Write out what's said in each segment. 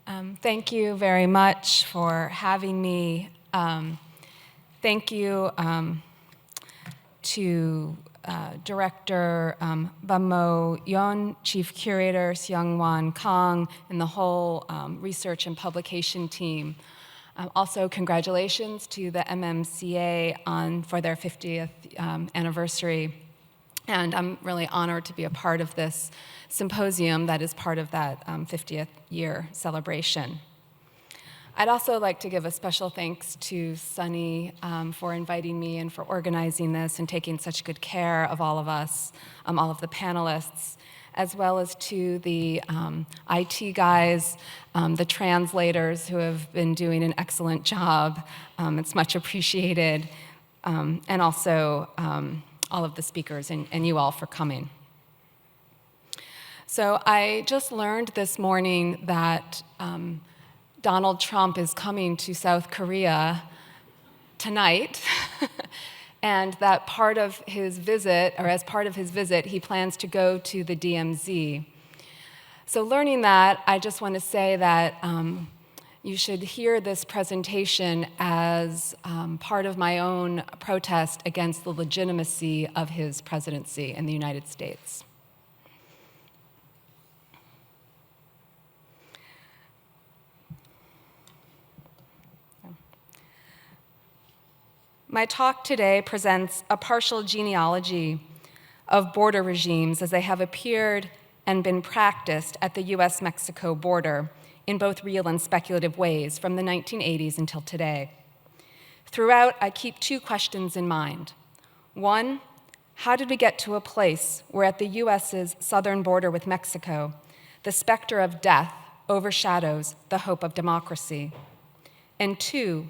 Thank you very much for having me. Thank you to Director Bamo Yon, Chief Curator Seung-Wan Kang, and the whole research and publication team. Also, congratulations to the MMCA for their 50th anniversary. And I'm really honored to be a part of this symposium that is part of that 50th year celebration. I'd also like to give a special thanks to Sunny for inviting me and for organizing this and taking such good care of all of us, all of the panelists, as well as to the IT guys, the translators who have been doing an excellent job. It's much appreciated. And also all of the speakers and you all for coming. So I just learned this morning that Donald Trump is coming to South Korea tonight, and that part of his visit, or as part of his visit, he plans to go to the DMZ. So learning that, I just want to say that you should hear this presentation as part of my own protest against the legitimacy of his presidency in the United States. My talk today presents a partial genealogy of border regimes as they have appeared and been practiced at the US-Mexico border in both real and speculative ways from the 1980s until today. Throughout, I keep two questions in mind. One, how did we get to a place where at the US's southern border with Mexico, the specter of death overshadows the hope of democracy? And two,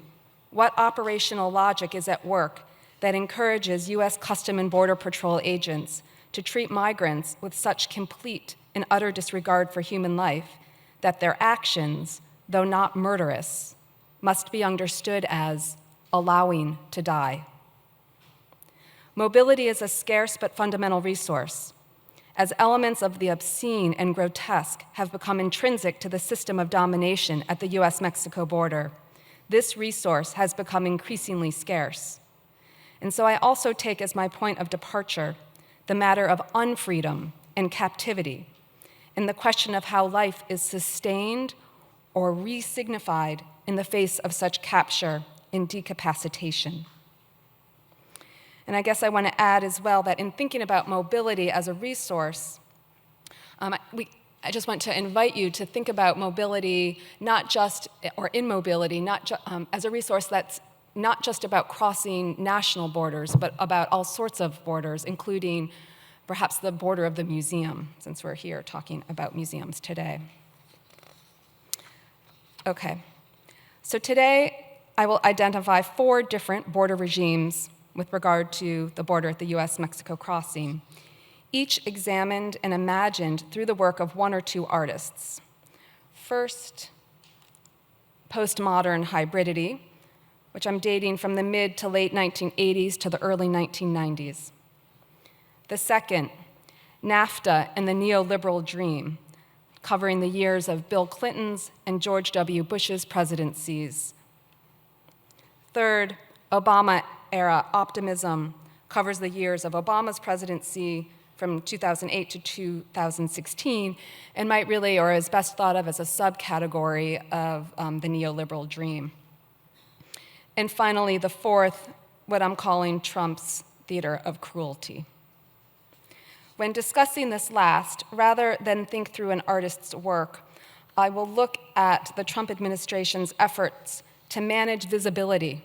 what operational logic is at work that encourages US Custom and Border Patrol agents to treat migrants with such complete and utter disregard for human life that their actions, though not murderous, must be understood as allowing to die? Mobility is a scarce but fundamental resource. As elements of the obscene and grotesque have become intrinsic to the system of domination at the US-Mexico border, this resource has become increasingly scarce. And so I also take as my point of departure the matter of unfreedom and captivity, and the question of how life is sustained or re-signified in the face of such capture and decapacitation. And I guess I want to add as well that in thinking about mobility as a resource, I just want to invite you to think about mobility not just, or immobility, as a resource that's not just about crossing national borders, but about all sorts of borders, including perhaps the border of the museum, since we're here talking about museums today. Okay, so today I will identify 4 different border regimes with regard to the border at the US-Mexico crossing, each examined and imagined through the work of 1 or 2 artists. First, postmodern hybridity, which I'm dating from the mid to late 1980s to the early 1990s. The second, NAFTA and the neoliberal dream, covering the years of Bill Clinton's and George W. Bush's presidencies. Third, Obama-era optimism covers the years of Obama's presidency from 2008 to 2016, and might really, or is best thought of as a subcategory of the neoliberal dream. And finally, the fourth, what I'm calling Trump's theater of cruelty. When discussing this last, rather than think through an artist's work, I will look at the Trump administration's efforts to manage visuality,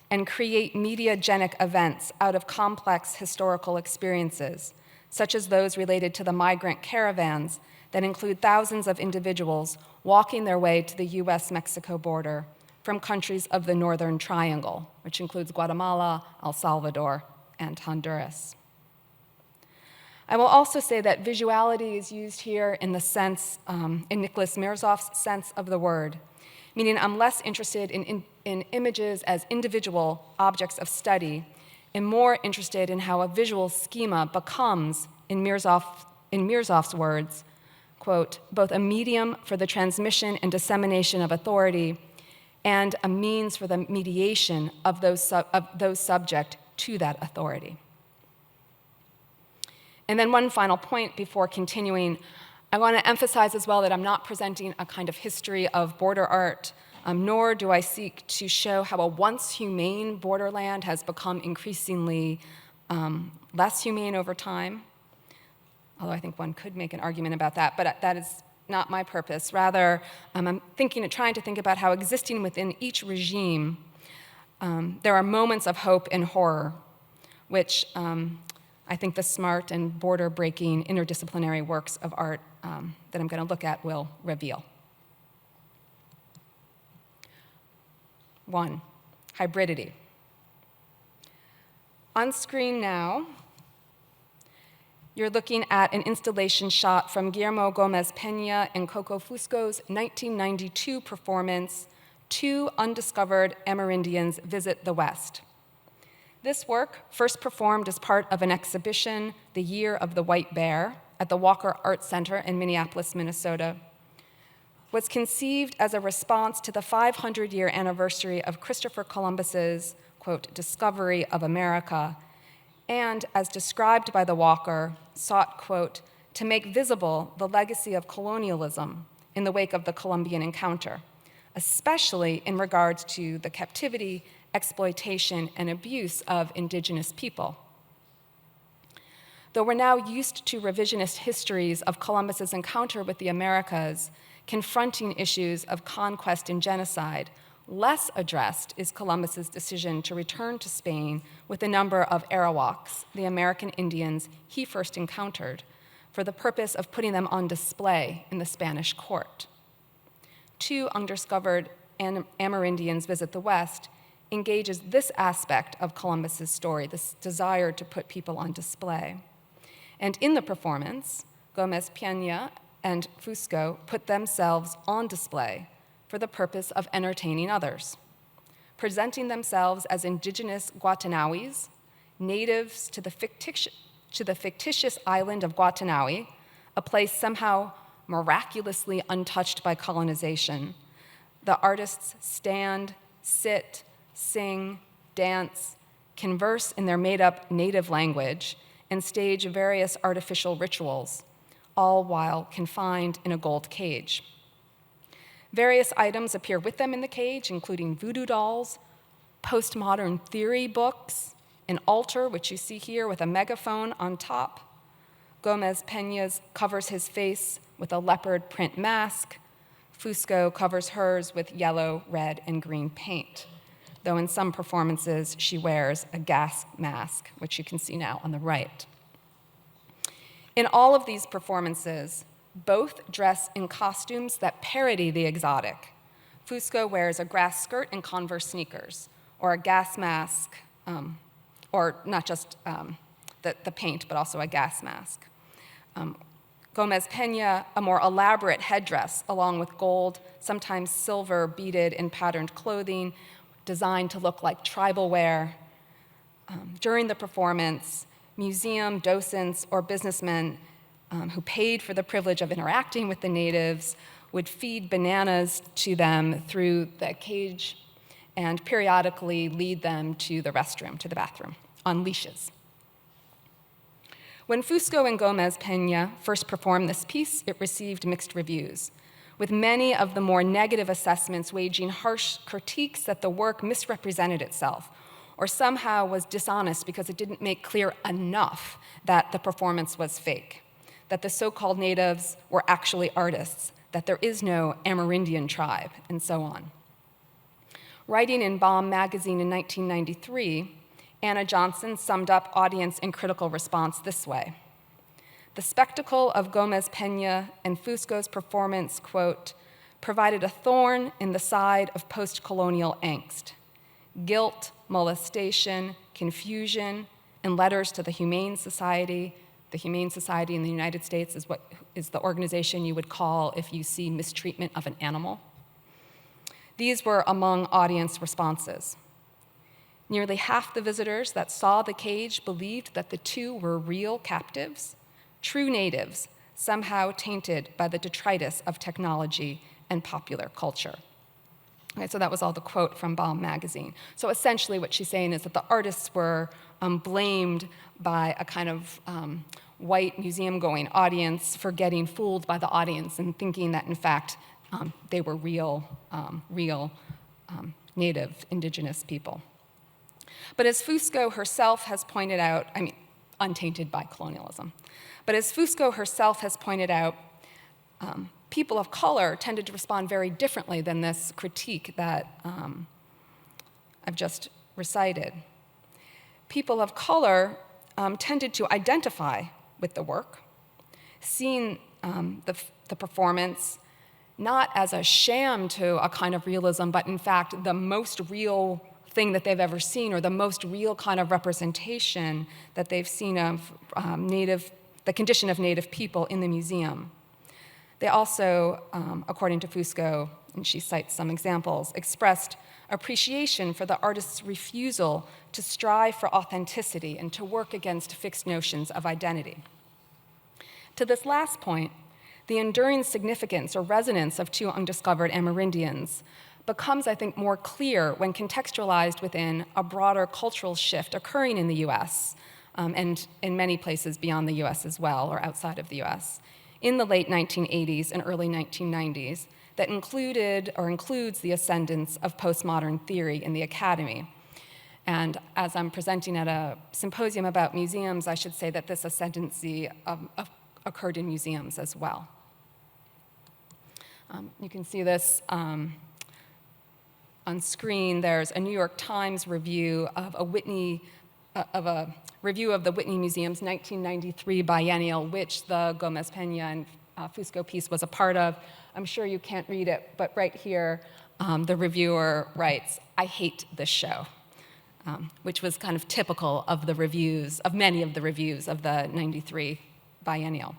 and create mediagenic events out of complex historical experiences, such as those related to the migrant caravans that include thousands of individuals walking their way to the US-Mexico border from countries of the Northern Triangle, which includes Guatemala, El Salvador, and Honduras. I will also say that visuality is used here in the sense, in Nicholas Mirzoff's sense of the word, meaning I'm less interested in images as individual objects of study and more interested in how a visual schema becomes, in Mirzoff's words, quote, both a medium for the transmission and dissemination of authority and a means for the mediation of those subject to that authority. And then one final point before continuing, I want to emphasize as well that I'm not presenting a kind of history of border art, nor do I seek to show how a once humane borderland has become increasingly less humane over time, although I think one could make an argument about that, but that is not my purpose. Rather, I'm trying to think about how existing within each regime, there are moments of hope and horror, which I think the smart and border-breaking interdisciplinary works of art that I'm going to look at will reveal. 1, hybridity. On screen now, you're looking at an installation shot from Guillermo Gomez Peña and Coco Fusco's 1992 performance, Two Undiscovered Amerindians Visit the West. This work, first performed as part of an exhibition, The Year of the White Bear, at the Walker Art Center in Minneapolis, Minnesota, was conceived as a response to the 500-year anniversary of Christopher Columbus's, quote, discovery of America, and, as described by the Walker, sought, quote, to make visible the legacy of colonialism in the wake of the Columbian encounter, especially in regards to the captivity, exploitation, and abuse of indigenous people. Though we're now used to revisionist histories of Columbus's encounter with the Americas, confronting issues of conquest and genocide, less addressed is Columbus's decision to return to Spain with a number of Arawaks, the American Indians he first encountered, for the purpose of putting them on display in the Spanish court. Two Undiscovered Amerindians Visit the West engages this aspect of Columbus's story, this desire to put people on display. And in the performance, Gomez Peña and Fusco put themselves on display for the purpose of entertaining others, presenting themselves as indigenous Guatemalans, natives to the fictitious island of Guatemala, a place somehow miraculously untouched by colonization. The artists stand, sit, sing, dance, converse in their made-up native language, and stage various artificial rituals, all while confined in a gold cage. Various items appear with them in the cage, including voodoo dolls, postmodern theory books, an altar, which you see here with a megaphone on top. Gomez Peña covers his face with a leopard print mask. Fusco covers hers with yellow, red, and green paint, though in some performances she wears a gas mask, which you can see now on the right. In all of these performances, both dress in costumes that parody the exotic. Fusco wears a grass skirt and Converse sneakers, or a gas mask, or not just the paint, but also a gas mask. Gomez Peña, a more elaborate headdress, along with gold, sometimes silver, beaded and patterned clothing, designed to look like tribal wear. During the performance, museum docents or businessmen who paid for the privilege of interacting with the natives would feed bananas to them through the cage and periodically lead them to the restroom, to the bathroom, on leashes. When Fusco and Gomez Peña first performed this piece, it received mixed reviews, with many of the more negative assessments waging harsh critiques that the work misrepresented itself, or somehow was dishonest because it didn't make clear enough that the performance was fake, that the so-called natives were actually artists, that there is no Amerindian tribe, and so on. Writing in Bomb magazine in 1993, Anna Johnson summed up audience and critical response this way: the spectacle of Gomez Peña and Fusco's performance, quote, provided a thorn in the side of post-colonial angst. Guilt, molestation, confusion, and letters to the Humane Society. The Humane Society in the United States is the organization you would call if you see mistreatment of an animal. These were among audience responses. Nearly half the visitors that saw the cage believed that the two were real captives, true natives, somehow tainted by the detritus of technology and popular culture. Okay, so that was all the quote from Baum magazine. So essentially what she's saying is that the artists were blamed by a kind of white museum-going audience for getting fooled by the audience and thinking that, in fact, they were real native indigenous people. But as Fusco herself has pointed out, untainted by colonialism, but as Fusco herself has pointed out, people of color tended to respond very differently than this critique that I've just recited. People of color tended to identify with the work, seeing the performance not as a sham to a kind of realism, but in fact the most real thing that they've ever seen, or the most real kind of representation that they've seen of the condition of Native people in the museum. They also, according to Fusco, and she cites some examples, expressed appreciation for the artist's refusal to strive for authenticity and to work against fixed notions of identity. To this last point, the enduring significance or resonance of two undiscovered Amerindians becomes, I think, more clear when contextualized within a broader cultural shift occurring in the US and in many places beyond the US as well, or outside of the US, in the late 1980s and early 1990s that included or includes the ascendance of postmodern theory in the academy. And as I'm presenting at a symposium about museums, I should say that this ascendancy occurred in museums as well. You can see this on screen. There's a New York Times review of a review of the Whitney Museum's 1993 biennial, which the Gomez Peña and Fusco piece was a part of. I'm sure you can't read it, but right here, the reviewer writes, "I hate this show," which was kind of typical of the reviews, of many of the reviews of the 93 biennial.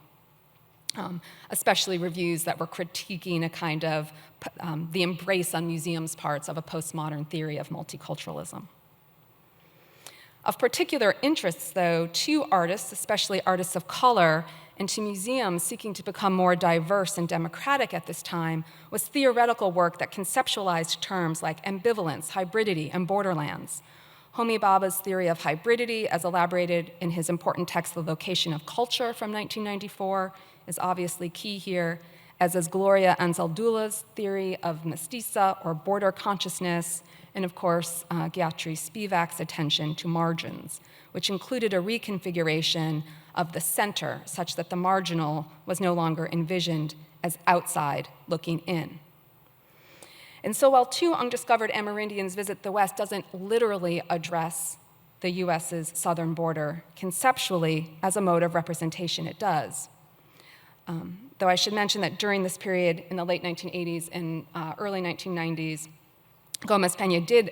Especially reviews that were critiquing a kind of the embrace on museums' parts of a postmodern theory of multiculturalism. Of particular interest, though, to artists, especially artists of color, and to museums seeking to become more diverse and democratic at this time, was theoretical work that conceptualized terms like ambivalence, hybridity, and borderlands. Homi Bhabha's theory of hybridity, as elaborated in his important text, The Location of Culture from 1994, is obviously key here, as is Gloria Anzaldua's theory of mestiza or border consciousness, and of course, Gayatri Spivak's attention to margins, which included a reconfiguration of the center such that the marginal was no longer envisioned as outside looking in. And so while two undiscovered Amerindians visit the West doesn't literally address the US's southern border, conceptually, as a mode of representation, it does. Though I should mention that during this period in the late 1980s and early 1990s, Gomez Peña did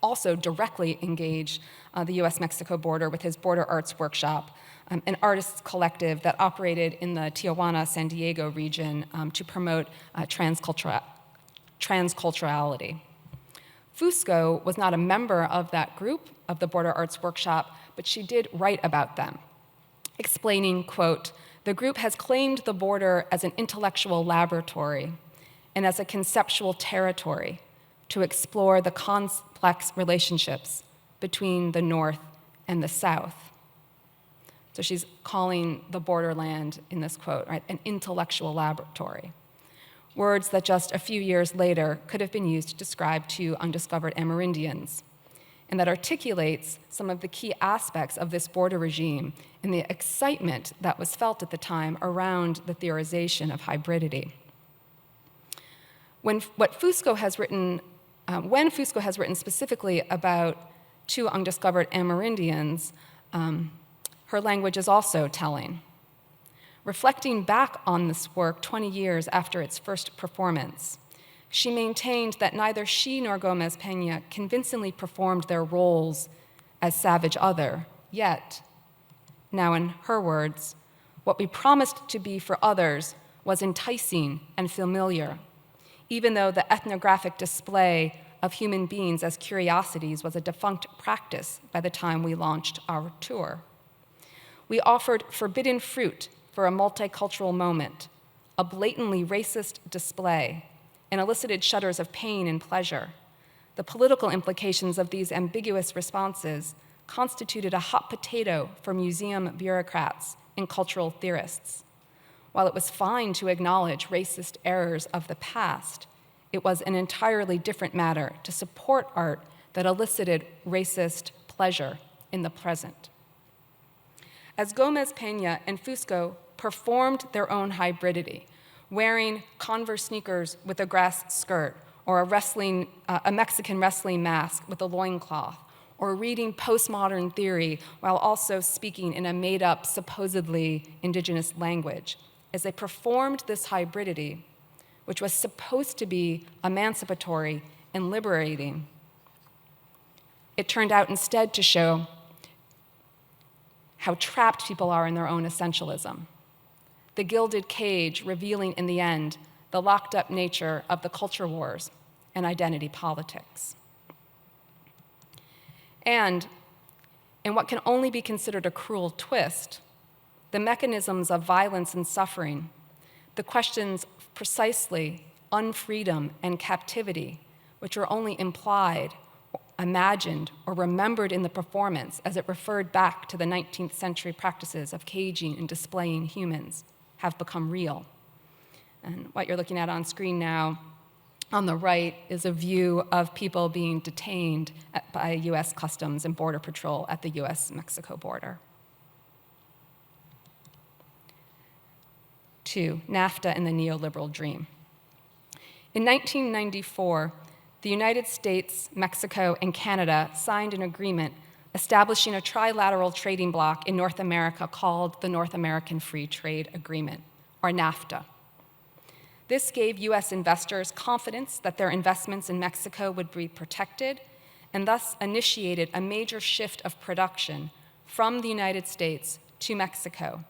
also directly engage the US-Mexico border with his Border Arts Workshop, an artists collective that operated in the Tijuana-San Diego region to promote transculturality. Fusco was not a member of that group, of the Border Arts Workshop, but she did write about them, explaining, quote, "The group has claimed the border as an intellectual laboratory and as a conceptual territory to explore the complex relationships between the North and the South." So she's calling the borderland in this quote, right, an intellectual laboratory. Words that just a few years later could have been used to describe two undiscovered Amerindians, and that articulates some of the key aspects of this border regime and the excitement that was felt at the time around the theorization of hybridity. When Fusco has written specifically about two undiscovered Amerindians, her language is also telling. Reflecting back on this work 20 years after its first performance, she maintained that neither she nor Gomez Peña convincingly performed their roles as savage other, yet, now in her words, what we promised to be for others was enticing and familiar, even though the ethnographic display of human beings as curiosities was a defunct practice by the time we launched our tour. We offered forbidden fruit for a multicultural moment, a blatantly racist display, and elicited shudders of pain and pleasure. The political implications of these ambiguous responses constituted a hot potato for museum bureaucrats and cultural theorists. While it was fine to acknowledge racist errors of the past, it was an entirely different matter to support art that elicited racist pleasure in the present. As Gomez Peña and Fusco performed their own hybridity, wearing Converse sneakers with a grass skirt, or a Mexican wrestling mask with a loincloth, or reading postmodern theory while also speaking in a made-up, supposedly indigenous language. As they performed this hybridity, which was supposed to be emancipatory and liberating, it turned out instead to show how trapped people are in their own essentialism. The gilded cage revealing in the end the locked-up nature of the culture wars and identity politics. And in what can only be considered a cruel twist, the mechanisms of violence and suffering, the questions precisely unfreedom and captivity, which were only implied, imagined, or remembered in the performance as it referred back to the 19th century practices of caging and displaying humans, have become real. And what you're looking at on screen now, on the right, is a view of people being detained by US Customs and Border Patrol at the US-Mexico border. 2, NAFTA and the neoliberal dream. In 1994, the United States, Mexico, and Canada signed an agreement establishing a trilateral trading bloc in North America called the North American Free Trade Agreement, or NAFTA. This gave US investors confidence that their investments in Mexico would be protected, and thus initiated a major shift of production from the United States to Mexico,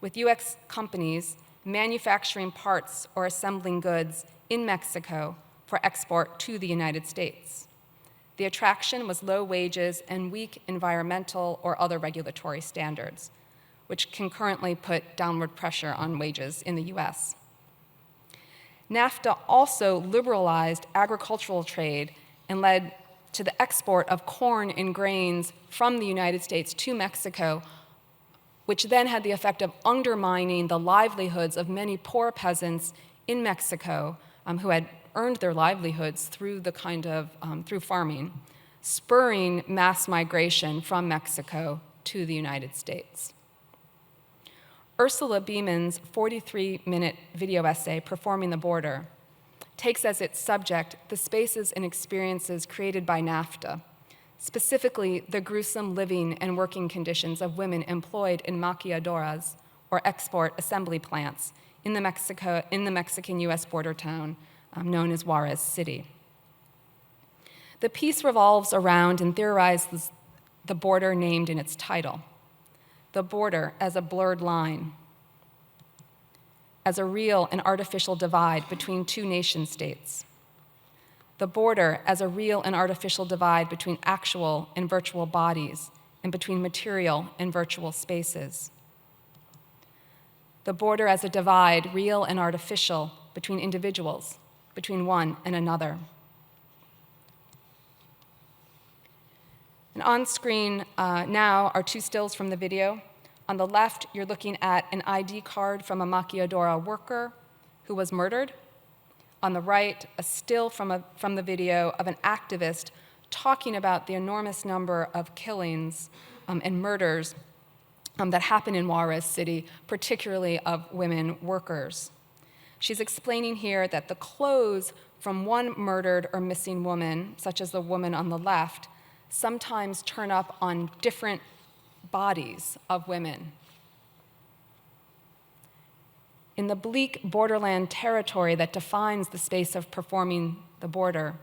with US companies manufacturing parts or assembling goods in Mexico for export to the United States. The attraction was low wages and weak environmental or other regulatory standards, which concurrently put downward pressure on wages in the US. NAFTA also liberalized agricultural trade and led to the export of corn and grains from the United States to Mexico, which then had the effect of undermining the livelihoods of many poor peasants in Mexico who had earned their livelihoods through through farming, spurring mass migration from Mexico to the United States. Ursula Beeman's 43-minute video essay, Performing the Border, takes as its subject the spaces and experiences created by NAFTA, specifically the gruesome living and working conditions of women employed in maquiladoras, or export assembly plants, in the Mexican-US border town known as Juarez City. The piece revolves around and theorizes the border named in its title, the border as a blurred line, as a real and artificial divide between two nation-states, the border as a real and artificial divide between actual and virtual bodies and between material and virtual spaces, the border as a divide, real and artificial, between individuals, between one and another. And on screen now are 2 stills from the video. On the left, you're looking at an ID card from a maquiladora worker who was murdered. On the right, a still from the video of an activist talking about the enormous number of killings and murders that happen in Juarez City, particularly of women workers. She's explaining here that the clothes from one murdered or missing woman, such as the woman on the left, sometimes turn up on different bodies of women. In the bleak borderland territory that defines the space of performing the border,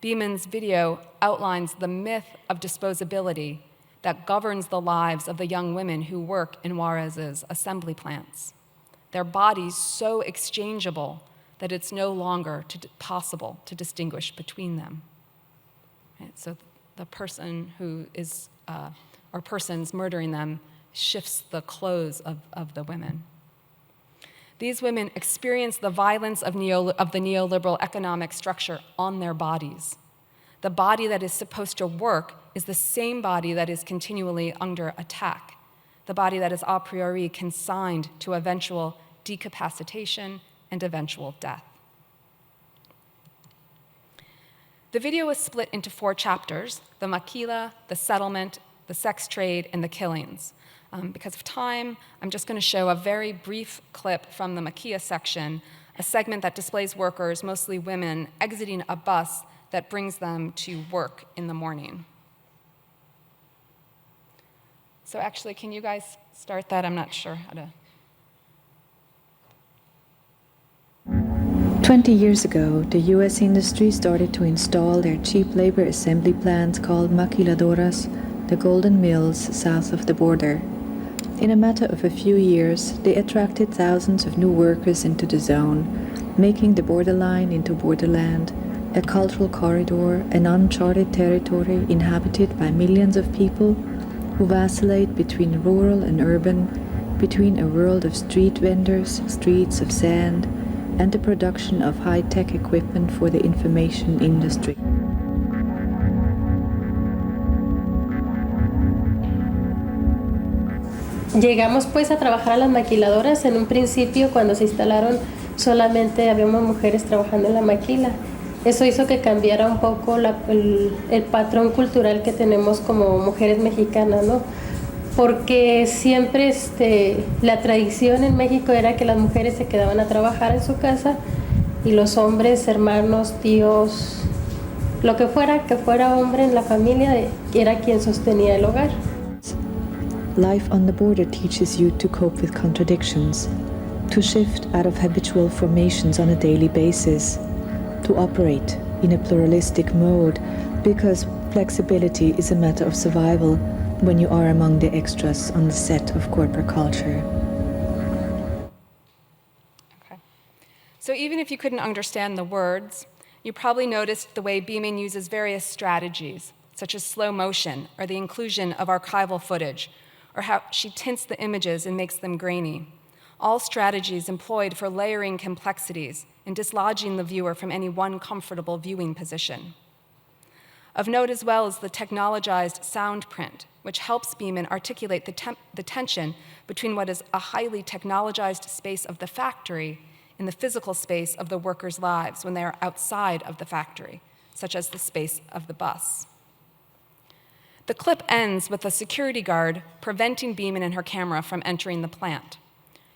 Beeman's video outlines the myth of disposability that governs the lives of the young women who work in Juarez's assembly plants. Their bodies so exchangeable that it's no longer possible to distinguish between them. Right? So the person who is, or persons murdering them shifts the clothes of the women. These women experience the violence of the neoliberal economic structure on their bodies. The body that is supposed to work is the same body that is continually under attack, the body that is a priori consigned to eventual decapacitation and eventual death. The video is split into 4 chapters: the maquila, the settlement, the sex trade, and the killings. Because of time, I'm just going to show a very brief clip from the maquila section, a segment that displays workers, mostly women, exiting a bus that brings them to work in the morning. So actually, can you guys start that? I'm not sure how to. 20 years ago, the US industry started to install their cheap labor assembly plants called maquiladoras, the golden mills south of the border. In a matter of a few years, they attracted thousands of new workers into the zone, making the borderline into borderland, a cultural corridor, an uncharted territory inhabited by millions of people who vacillate between rural and urban, between a world of street vendors, streets of sand, and the production of high-tech equipment for the information industry. Llegamos pues a trabajar a las maquiladoras. En un principio, cuando se instalaron, solamente habíamos mujeres trabajando en la maquila. Eso hizo que cambiara un poco el patrón cultural que tenemos como mujeres mexicanas, ¿no? Porque siempre la tradición en México era que las mujeres se quedaban a trabajar en su casa y los hombres, hermanos, tíos, lo que fuera hombre en la familia, era quien sostenía el hogar. Life on the border teaches you to cope with contradictions, to shift out of habitual formations on a daily basis, to operate in a pluralistic mode, because flexibility is a matter of survival when you are among the extras on the set of corporate culture. Okay. So even if you couldn't understand the words, you probably noticed the way Beeman uses various strategies, such as slow motion or the inclusion of archival footage, or how she tints the images and makes them grainy. All strategies employed for layering complexities and dislodging the viewer from any one comfortable viewing position. Of note as well is the technologized sound print, which helps Beeman articulate the tension between what is a highly technologized space of the factory and the physical space of the workers' lives when they are outside of the factory, such as the space of the bus. The clip ends with a security guard preventing Beeman and her camera from entering the plant.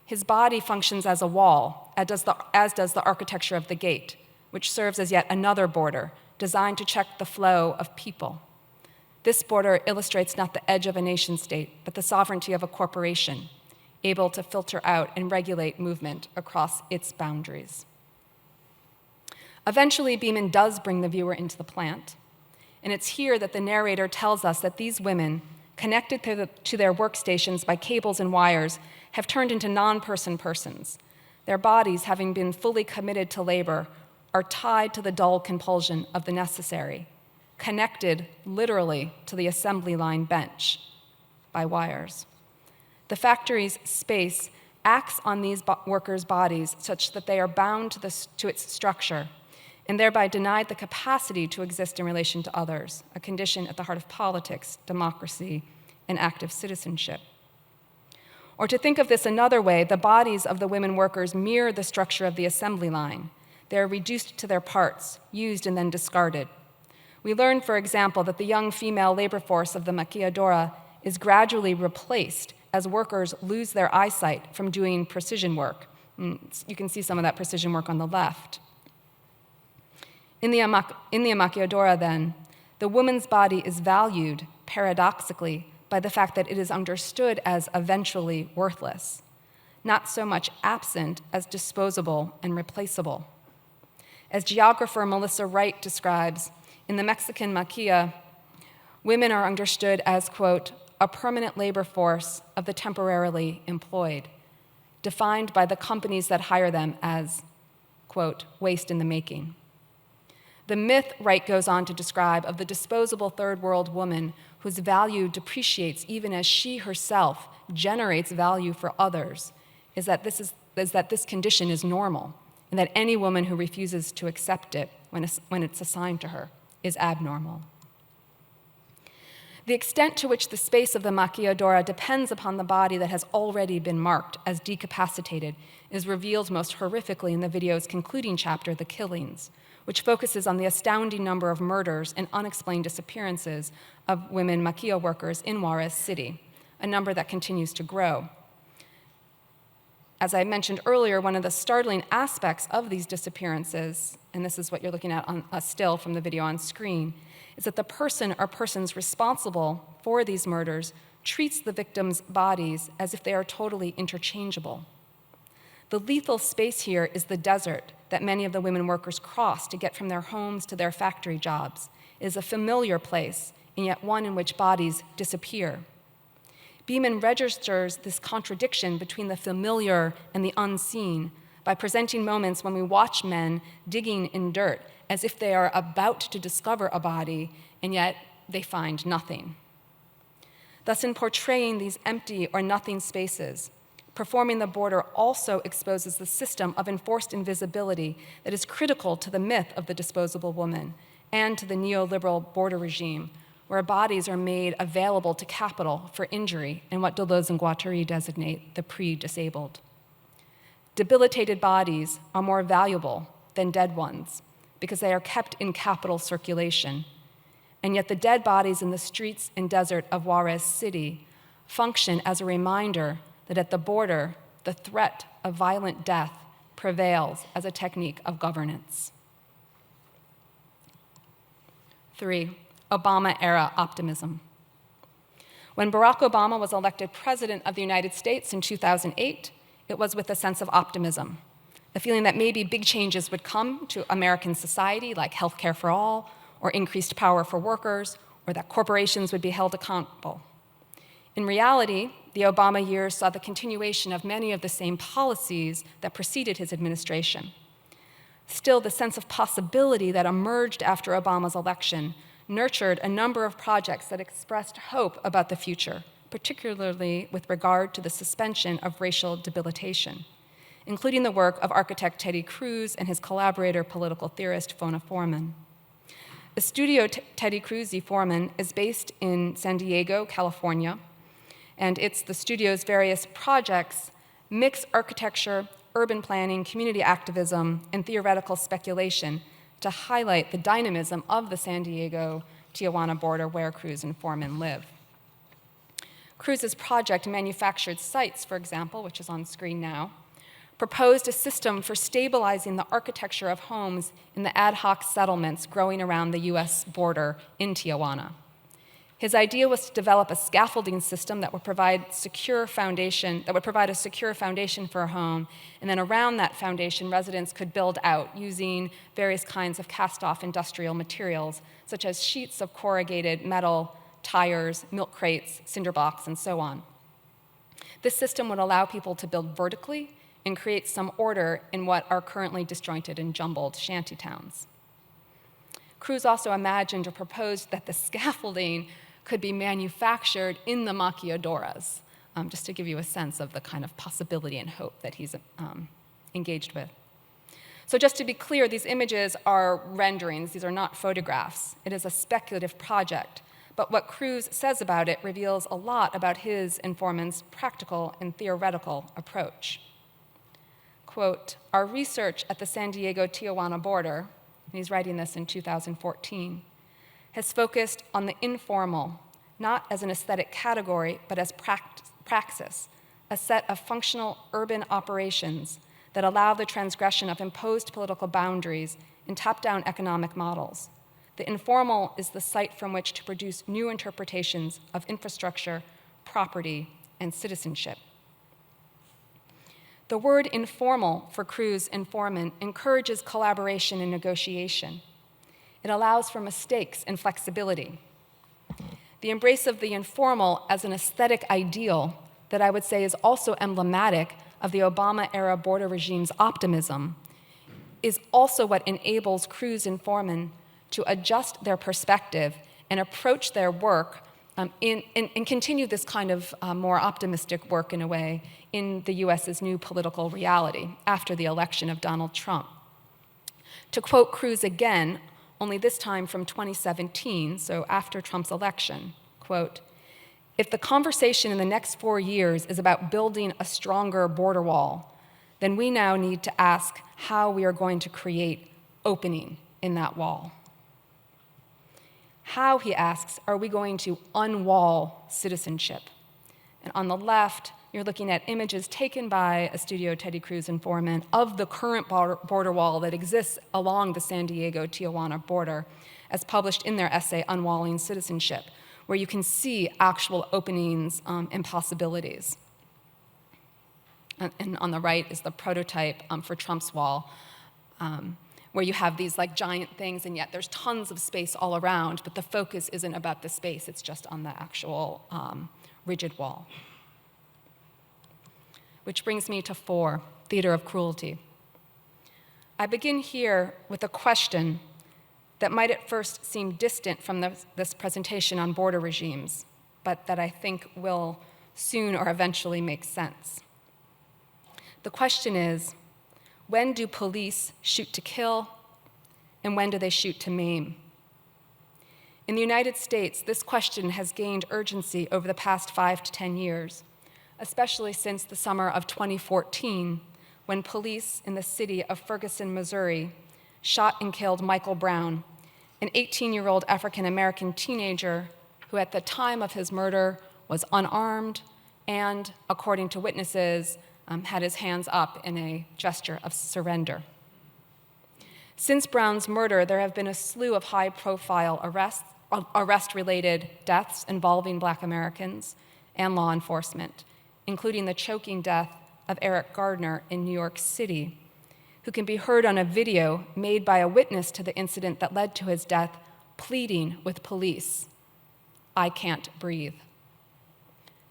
His body functions as a wall, as does the architecture of the gate, which serves as yet another border designed to check the flow of people. This border illustrates not the edge of a nation state, but the sovereignty of a corporation, able to filter out and regulate movement across its boundaries. Eventually, Beeman does bring the viewer into the plant, and it's here that the narrator tells us that these women, connected to their workstations by cables and wires, have turned into non-person persons. Their bodies, having been fully committed to labor, are tied to the dull compulsion of the necessary, connected literally to the assembly line bench by wires. The factory's space acts on these workers' bodies such that they are bound to its structure and thereby denied the capacity to exist in relation to others, a condition at the heart of politics, democracy, and active citizenship. Or to think of this another way, the bodies of the women workers mirror the structure of the assembly line. They are reduced to their parts, used and then discarded. We learn, for example, that the young female labor force of the maquiladora is gradually replaced as workers lose their eyesight from doing precision work. You can see some of that precision work on the left. In the maquiladora, then, the woman's body is valued, paradoxically, by the fact that it is understood as eventually worthless, not so much absent as disposable and replaceable. As geographer Melissa Wright describes, in the Mexican maquila, women are understood as, quote, a permanent labor force of the temporarily employed, defined by the companies that hire them as, quote, waste in the making. The myth Wright goes on to describe of the disposable third world woman whose value depreciates even as she herself generates value for others is that this condition is normal, and that any woman who refuses to accept it when it's assigned to her is abnormal. The extent to which the space of the maquilladora depends upon the body that has already been marked as decapacitated is revealed most horrifically in the video's concluding chapter, The Killings, which focuses on the astounding number of murders and unexplained disappearances of women maquilla workers in Juarez City, a number that continues to grow. As I mentioned earlier, one of the startling aspects of these disappearances, and this is what you're looking at on a still from the video on screen, is that the person or persons responsible for these murders treats the victims' bodies as if they are totally interchangeable. The lethal space here is the desert that many of the women workers cross to get from their homes to their factory jobs. It is a familiar place, and yet one in which bodies disappear. Beeman registers this contradiction between the familiar and the unseen by presenting moments when we watch men digging in dirt as if they are about to discover a body, and yet they find nothing. Thus, in portraying these empty or nothing spaces, Performing the Border also exposes the system of enforced invisibility that is critical to the myth of the disposable woman and to the neoliberal border regime, where bodies are made available to capital for injury in what Deleuze and Guattari designate the pre-disabled. Debilitated bodies are more valuable than dead ones because they are kept in capital circulation, and yet the dead bodies in the streets and desert of Juarez City function as a reminder that at the border, the threat of violent death prevails as a technique of governance. 3, Obama-era optimism. When Barack Obama was elected president of the United States in 2008, it was with a sense of optimism, a feeling that maybe big changes would come to American society, like health care for all, or increased power for workers, or that corporations would be held accountable. In reality, the Obama years saw the continuation of many of the same policies that preceded his administration. Still, the sense of possibility that emerged after Obama's election nurtured a number of projects that expressed hope about the future, particularly with regard to the suspension of racial debilitation, including the work of architect Teddy Cruz and his collaborator, political theorist Fona Foreman. The studio Teddy Cruz Foreman is based in San Diego, California, and the studio's various projects mix architecture, urban planning, community activism, and theoretical speculation to highlight the dynamism of the San Diego-Tijuana border where Cruz and Foreman live. Cruz's project Manufactured Sites, for example, which is on screen now, proposed a system for stabilizing the architecture of homes in the ad hoc settlements growing around the US border in Tijuana. His idea was to develop a scaffolding system that would provide a secure foundation for a home, and then around that foundation, residents could build out using various kinds of cast-off industrial materials, such as sheets of corrugated metal, tires, milk crates, cinder blocks, and so on. This system would allow people to build vertically and create some order in what are currently disjointed and jumbled shanty towns. Cruz also imagined or proposed that the scaffolding could be manufactured in the maquilladoras, just to give you a sense of the kind of possibility and hope that he's engaged with. So just to be clear, these images are renderings. These are not photographs. It is a speculative project. But what Cruz says about it reveals a lot about his and Foreman's practical and theoretical approach. Quote, "Our research at the San Diego-Tijuana border," and he's writing this in 2014, "has focused on the informal, not as an aesthetic category, but as praxis, a set of functional urban operations that allow the transgression of imposed political boundaries in top-down economic models. The informal is the site from which to produce new interpretations of infrastructure, property, and citizenship." The word informal for Cruz and Foreman encourages collaboration and negotiation. It allows for mistakes and flexibility. The embrace of the informal as an aesthetic ideal that I would say is also emblematic of the Obama-era border regime's optimism is also what enables Cruz and Foreman to adjust their perspective and approach their work and continue this kind of more optimistic work in a way in the US's new political reality after the election of Donald Trump. To quote Cruz again, only this time from 2017, so after Trump's election, quote, "If the conversation in the next 4 years is about building a stronger border wall, then we now need to ask how we are going to create opening in that wall. How," he asks, "are we going to unwall citizenship?" And on the left, you're looking at images taken by Estudio Teddy Cruz and Foreman of the current border wall that exists along the San Diego-Tijuana border, as published in their essay, Unwalling Citizenship, where you can see actual openings and possibilities. And on the right is the prototype for Trump's wall, where you have these like giant things, and yet there's tons of space all around, but the focus isn't about the space, it's just on the actual rigid wall. Which brings me to 4, Theater of Cruelty. I begin here with a question that might at first seem distant from this presentation on border regimes, but that I think will soon or eventually make sense. The question is, when do police shoot to kill, and when do they shoot to maim? In the United States, this question has gained urgency over the past 5 to 10 years, especially since the summer of 2014, when police in the city of Ferguson, Missouri, shot and killed Michael Brown, an 18-year-old African-American teenager who at the time of his murder was unarmed and, according to witnesses, had his hands up in a gesture of surrender. Since Brown's murder, there have been a slew of high-profile arrest-related deaths involving Black Americans and law enforcement, including the choking death of Eric Gardner in New York City, who can be heard on a video made by a witness to the incident that led to his death, pleading with police, "I can't breathe."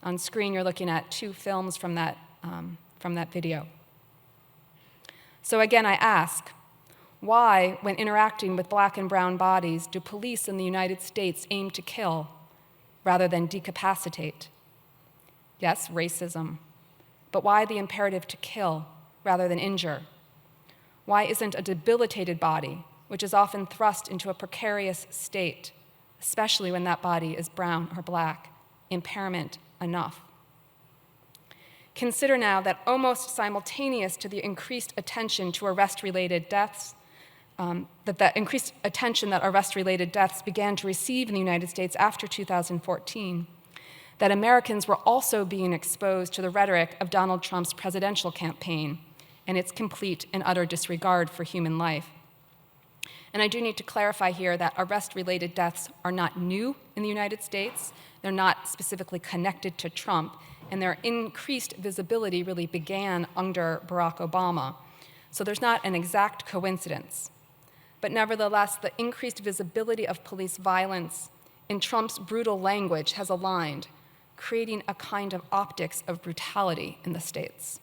On screen, you're looking at 2 films from that video. So again, I ask, why, when interacting with Black and brown bodies, do police in the United States aim to kill rather than decapacitate? Yes, racism, but why the imperative to kill rather than injure? Why isn't a debilitated body, which is often thrust into a precarious state, especially when that body is brown or Black, impairment enough? Consider now that almost simultaneous to the increased attention to arrest-related deaths, that increased attention that arrest-related deaths began to receive in the United States after 2014, that Americans were also being exposed to the rhetoric of Donald Trump's presidential campaign and its complete and utter disregard for human life. And I do need to clarify here that arrest-related deaths are not new in the United States. They're not specifically connected to Trump, and their increased visibility really began under Barack Obama. So there's not an exact coincidence. But nevertheless, the increased visibility of police violence in Trump's brutal language has aligned, creating a kind of optics of brutality in the states.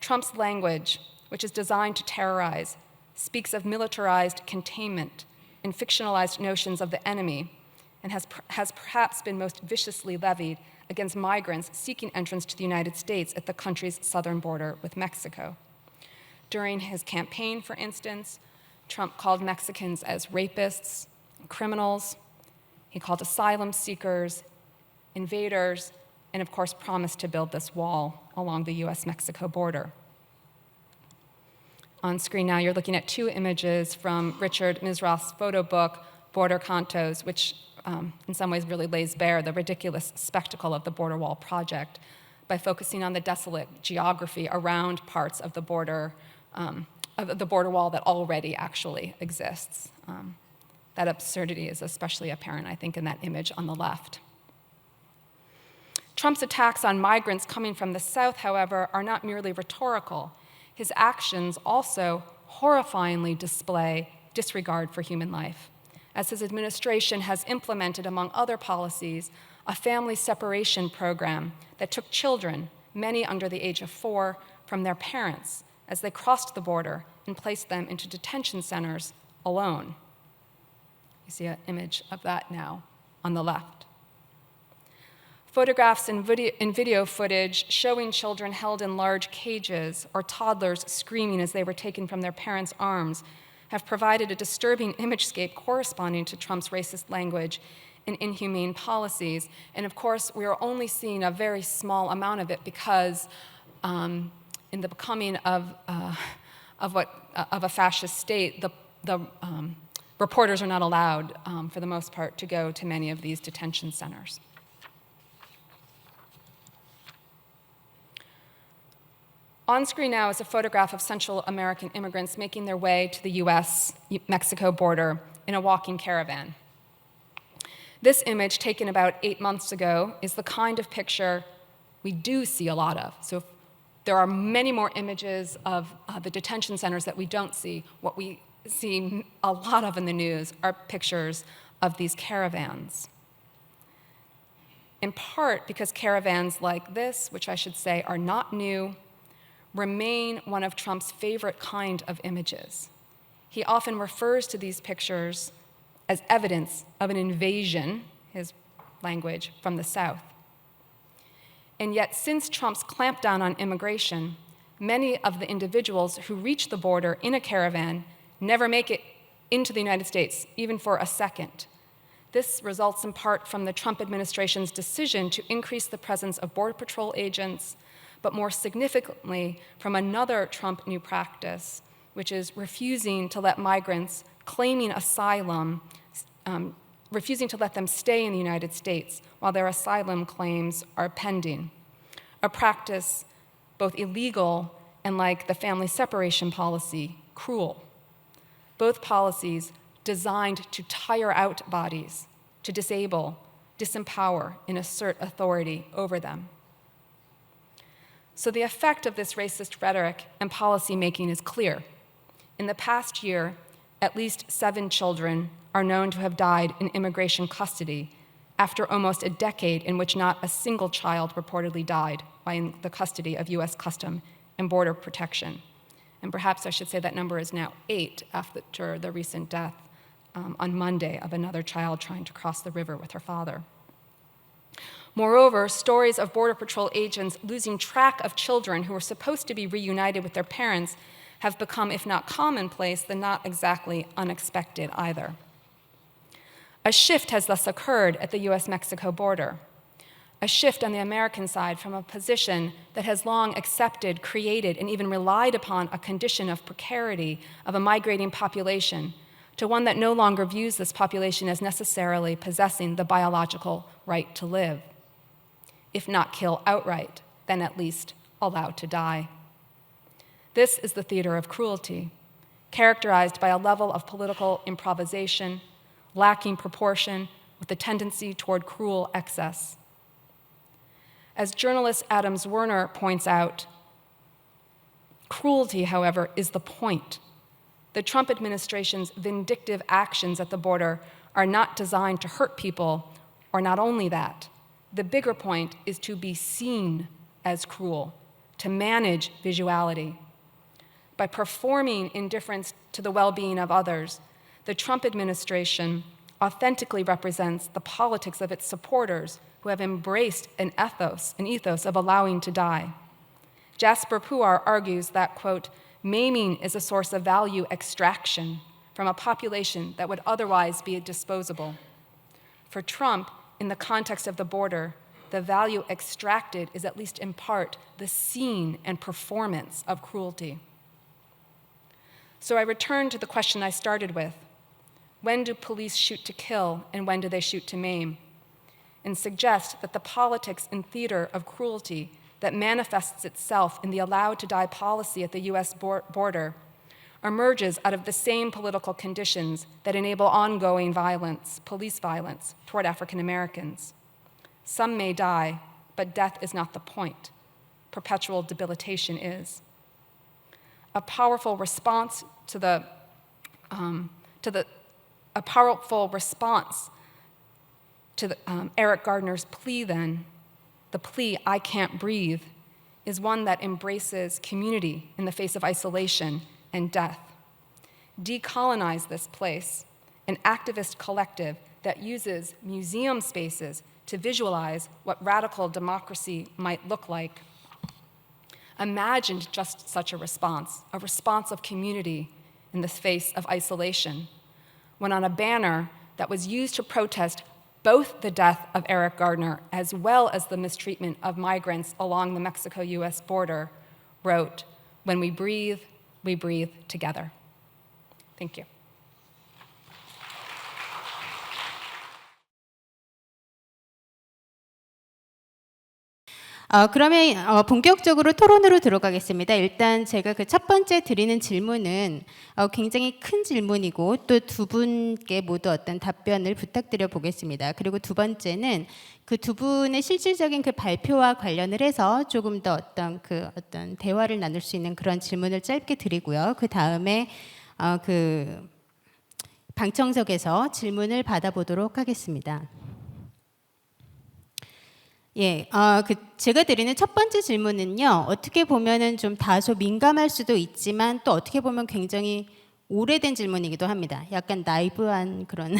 Trump's language, which is designed to terrorize, speaks of militarized containment and fictionalized notions of the enemy, and has perhaps been most viciously levied against migrants seeking entrance to the United States at the country's southern border with Mexico. During his campaign, for instance, Trump called Mexicans as rapists, criminals. He called asylum seekers, invaders, and of course promised to build this wall along the US-Mexico border. On screen now, you're looking at 2 images from Richard Misroth's photo book, Border Cantos, which in some ways really lays bare the ridiculous spectacle of the border wall project by focusing on the desolate geography around parts of the border wall that already actually exists. That absurdity is especially apparent, I think, in that image on the left. Trump's attacks on migrants coming from the South, however, are not merely rhetorical. His actions also horrifyingly display disregard for human life, as his administration has implemented, among other policies, a family separation program that took children, many under the age of 4, from their parents as they crossed the border and placed them into detention centers alone. You see an image of that now on the left. Photographs and video footage showing children held in large cages or toddlers screaming as they were taken from their parents' arms have provided a disturbing imagescape corresponding to Trump's racist language and inhumane policies. And of course, we are only seeing a very small amount of it because in the becoming of a fascist state, the reporters are not allowed, for the most part, to go to many of these detention centers. On screen now is a photograph of Central American immigrants making their way to the US-Mexico border in a walking caravan. This image, taken about 8 months ago, is the kind of picture we do see a lot of. So there are many more images of the detention centers that we don't see. What we see a lot of in the news are pictures of these caravans. In part because caravans like this, which I should say are not new, remain one of Trump's favorite kind of images. He often refers to these pictures as evidence of an invasion, his language, from the South. And yet, since Trump's clampdown on immigration, many of the individuals who reach the border in a caravan never make it into the United States, even for a second. This results in part from the Trump administration's decision to increase the presence of Border Patrol agents, but more significantly from another Trump new practice, which is refusing to let migrants claiming asylum, refusing to let them stay in the United States while their asylum claims are pending, a practice both illegal and, like the family separation policy, cruel. Both policies designed to tire out bodies, to disable, disempower, and assert authority over them. So the effect of this racist rhetoric and policymaking is clear. In the past year, at least 7 children are known to have died in immigration custody after almost a decade in which not a single child reportedly died while in the custody of U.S. Customs and Border Protection. And perhaps I should say that number is now 8 after the recent death on Monday of another child trying to cross the river with her father. Moreover, stories of Border Patrol agents losing track of children who were supposed to be reunited with their parents have become, if not commonplace, then not exactly unexpected either. A shift has thus occurred at the US-Mexico border, a shift on the American side from a position that has long accepted, created, and even relied upon a condition of precarity of a migrating population to one that no longer views this population as necessarily possessing the biological right to live. If not kill outright, then at least allowed to die. This is the theater of cruelty, characterized by a level of political improvisation, lacking proportion, with a tendency toward cruel excess. As journalist Adams Werner points out, cruelty, however, is the point. The Trump administration's vindictive actions at the border are not designed to hurt people, or not only that. The bigger point is to be seen as cruel, to manage visuality. By performing indifference to the well-being of others, the Trump administration authentically represents the politics of its supporters who have embraced an ethos of allowing to die. Jasper Puar argues that, quote, maiming is a source of value extraction from a population that would otherwise be disposable. For Trump, in the context of the border, the value extracted is at least in part the scene and performance of cruelty. So I return to the question I started with. When do police shoot to kill and when do they shoot to maim? And suggest that the politics and theater of cruelty that manifests itself in the allowed to die policy at the US border emerges out of the same political conditions that enable ongoing violence, police violence, toward African Americans. Some may die, but death is not the point. Perpetual debilitation is. A powerful response to Eric Gardner's plea then, the plea, I can't breathe, is one that embraces community in the face of isolation and death. Decolonize this place, an activist collective that uses museum spaces to visualize what radical democracy might look like. Imagined just such a response of community in the face of isolation, when on a banner that was used to protest both the death of Eric Gardner as well as the mistreatment of migrants along the Mexico-US border, wrote, "When we breathe together." Thank you. 그러면 본격적으로 토론으로 들어가겠습니다. 일단 제가 그 첫 번째 드리는 질문은 굉장히 큰 질문이고 또 두 분께 모두 어떤 답변을 부탁드려 보겠습니다. 그리고 두 번째는 그 두 분의 실질적인 그 발표와 관련을 해서 조금 더 어떤 대화를 나눌 수 있는 그런 질문을 짧게 드리고요. 그 다음에 그 방청석에서 질문을 받아보도록 하겠습니다. 제가 드리는 첫 번째 질문은요. 어떻게 보면은 좀 다소 민감할 수도 있지만 또 어떻게 보면 굉장히 오래된 질문이기도 합니다. 약간 나이브한 그런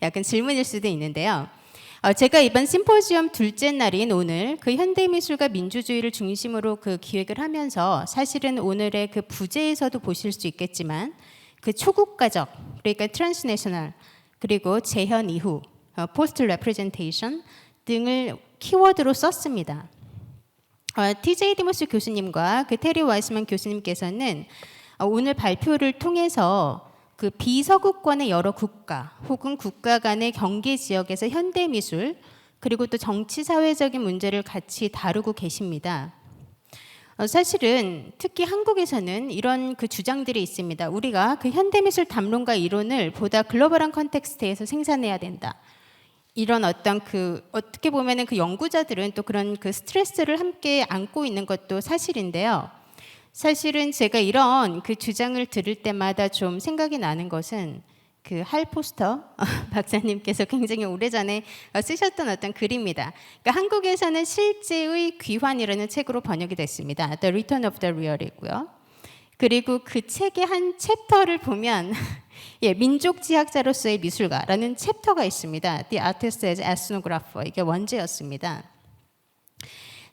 약간 질문일 수도 있는데요. 제가 이번 심포지엄 둘째 날인 오늘 그 현대미술과 민주주의를 중심으로 그 기획을 하면서 사실은 오늘의 그 부제에서도 보실 수 있겠지만 그 초국가적, 그러니까 트랜스내셔널, 그리고 재현 이후, 포스트 레프레젠테이션 등을 키워드로 썼습니다. TJ 디모스 교수님과 그 테리 와이스맨 교수님께서는 오늘 발표를 통해서 그 비서구권의 여러 국가 혹은 국가 간의 경계 지역에서 현대미술 그리고 또 정치 사회적인 문제를 같이 다루고 계십니다. 사실은 특히 한국에서는 이런 그 주장들이 있습니다. 우리가 그 현대미술 담론과 이론을 보다 글로벌한 컨텍스트에서 생산해야 된다. 이런 어떤 그 어떻게 보면은 그 연구자들은 또 그런 그 스트레스를 함께 안고 있는 것도 사실인데요. 사실은 제가 이런 그 주장을 들을 때마다 좀 생각이 나는 것은 그 할 포스터 박사님께서 굉장히 오래전에 쓰셨던 어떤 글입니다. 그러니까 한국에서는 실제의 귀환이라는 책으로 번역이 됐습니다. The Return of the Real이고요. 그리고 그 책의 한 챕터를 보면 민족지학자로서의 미술가라는 챕터가 있습니다. The Artist as Ethnographer, 이게 원제였습니다.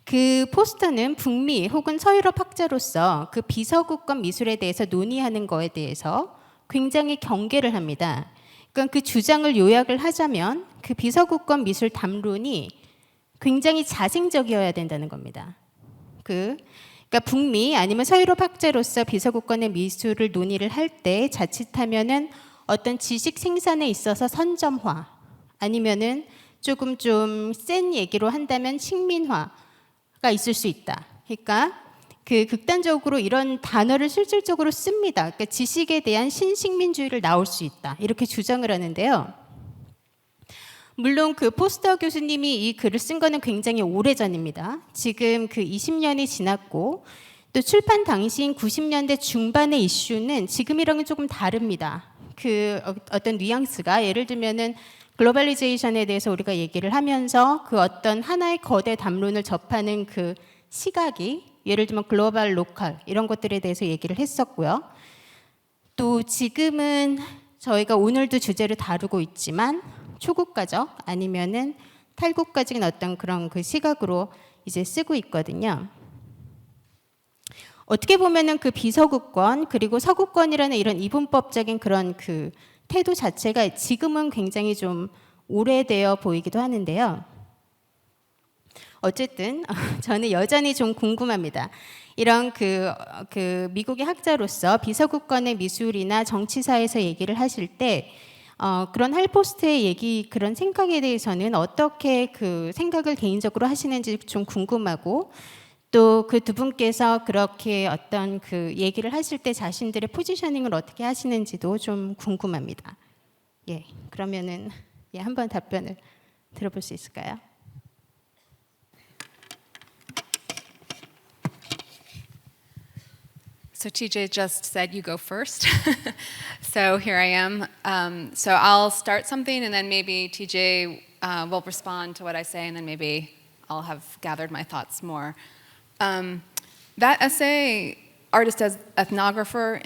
그 포스터는 북미 혹은 서유럽 학자로서 그 비서구권 미술에 대해서 논의하는 거에 대해서 굉장히 경계를 합니다. 그러니까 그 주장을 요약을 하자면 그 비서구권 미술 담론이 굉장히 자생적이어야 된다는 겁니다. 그러니까 북미 아니면 서유럽 학자로서 비서구권의 미술을 논의를 할 때 자칫하면은 어떤 지식 생산에 있어서 선점화 아니면은 조금 좀 센 얘기로 한다면 식민화가 있을 수 있다. 그러니까 그 극단적으로 이런 단어를 실질적으로 씁니다. 그러니까 지식에 대한 신식민주의를 나올 수 있다. 이렇게 주장을 하는데요. 물론 그 포스터 교수님이 이 글을 쓴 거는 굉장히 오래전입니다. 지금 그 20년이 지났고 또 출판 당시인 90년대 중반의 이슈는 지금이랑은 조금 다릅니다. 그 어떤 뉘앙스가 예를 들면은 글로벌리제이션에 대해서 우리가 얘기를 하면서 그 어떤 하나의 거대 담론을 접하는 그 시각이 예를 들면 글로벌, 로컬 이런 것들에 대해서 얘기를 했었고요. 또 지금은 저희가 오늘도 주제를 다루고 있지만 초국가적 아니면은 탈국가적인 어떤 그런 그 시각으로 이제 쓰고 있거든요. 어떻게 보면은 그 비서구권 그리고 서구권이라는 이런 이분법적인 그런 그 태도 자체가 지금은 굉장히 좀 오래되어 보이기도 하는데요. 어쨌든 저는 여전히 좀 궁금합니다. 이런 그 미국의 학자로서 비서구권의 미술이나 정치사에서 얘기를 하실 때 그런 할포스트의 얘기 그런 생각에 대해서는 어떻게 그 생각을 개인적으로 하시는지 좀 궁금하고 또 그 두 분께서 그렇게 어떤 그 얘기를 하실 때 자신들의 포지셔닝을 어떻게 하시는지도 좀 궁금합니다. 그러면은 한번 답변을 들어볼 수 있을까요? So TJ just said you go first. So here I am. So I'll start something and then maybe TJ will respond to what I say and then maybe I'll have gathered my thoughts more. That essay, Artist as Ethnographer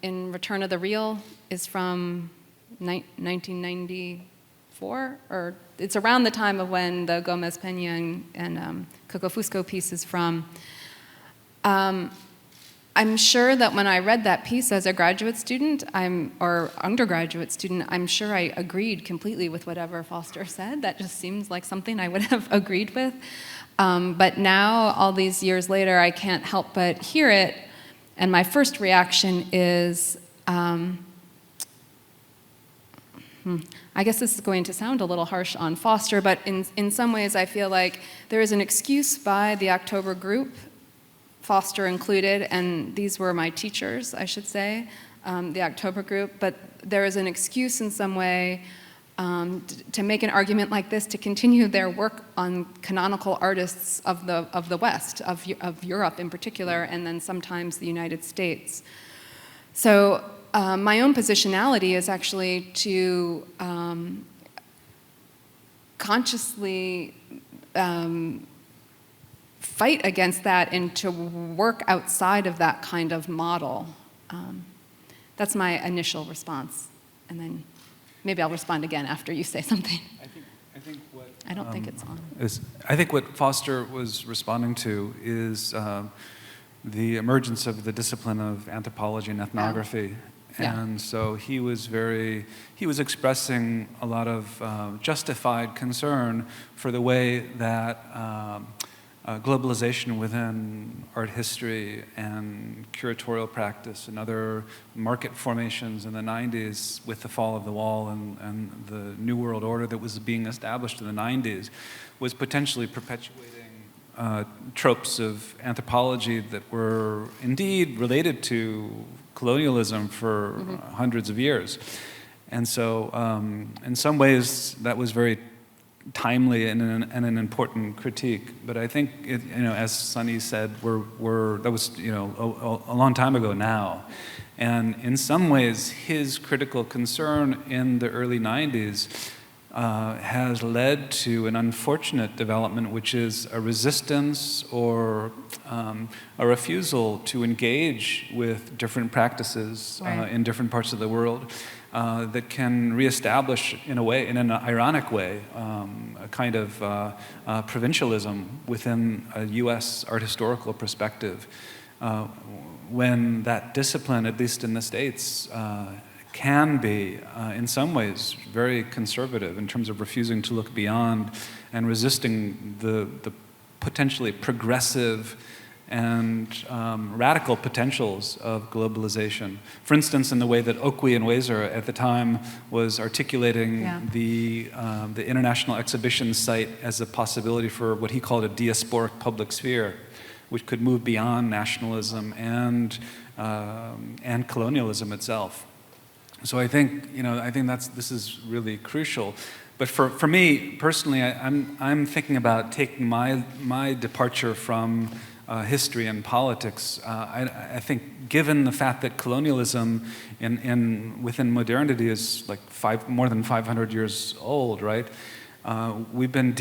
in Return of the Real, is from 1994, or it's around the time of when the Gomez Peña and Coco Fusco piece is from. I'm sure that when I read that piece as a graduate student, or undergraduate student, I'm sure I agreed completely with whatever Foster said. That just seems like something I would have agreed with. But now, all these years later, I can't help but hear it, and my first reaction is, I guess this is going to sound a little harsh on Foster, but in some ways I feel like there is an excuse by the October group, Foster included, and these were my teachers, I should say, the October group, but there is an excuse in some way to make an argument like this, to continue their work on canonical artists of the West, of Europe in particular, and then sometimes the United States. So my own positionality is actually to consciously fight against that and to work outside of that kind of model. That's my initial response, and then maybe I'll respond again after you say something. I think what I don't think it's on. I think what Foster was responding to is the emergence of the discipline of anthropology and ethnography. Yeah. And so he was expressing a lot of justified concern for the way that globalization within art history and curatorial practice and other market formations in the 90s with the fall of the wall and the New World Order that was being established in the 90s was potentially perpetuating tropes of anthropology that were indeed related to colonialism for hundreds of years. And so in some ways that was very timely and an important critique, but I think as Sunny said, that was a long time ago now, and in some ways his critical concern in the early 90s has led to an unfortunate development, which is a resistance or a refusal to engage with different practices in different parts of the world. That can reestablish, in an ironic way, a kind of provincialism within a U.S. art historical perspective, when that discipline, at least in the States, can be, in some ways, very conservative in terms of refusing to look beyond and resisting the potentially progressive and radical potentials of globalization. For instance, in the way that Okwi and Weser at the time was articulating the international exhibition site as a possibility for what he called a diasporic public sphere, which could move beyond nationalism and colonialism itself. So I think this is really crucial. But for me personally, I'm thinking about taking my departure from history and politics. I think, given the fact that colonialism within modernity is like more than 500 years old, right? We've been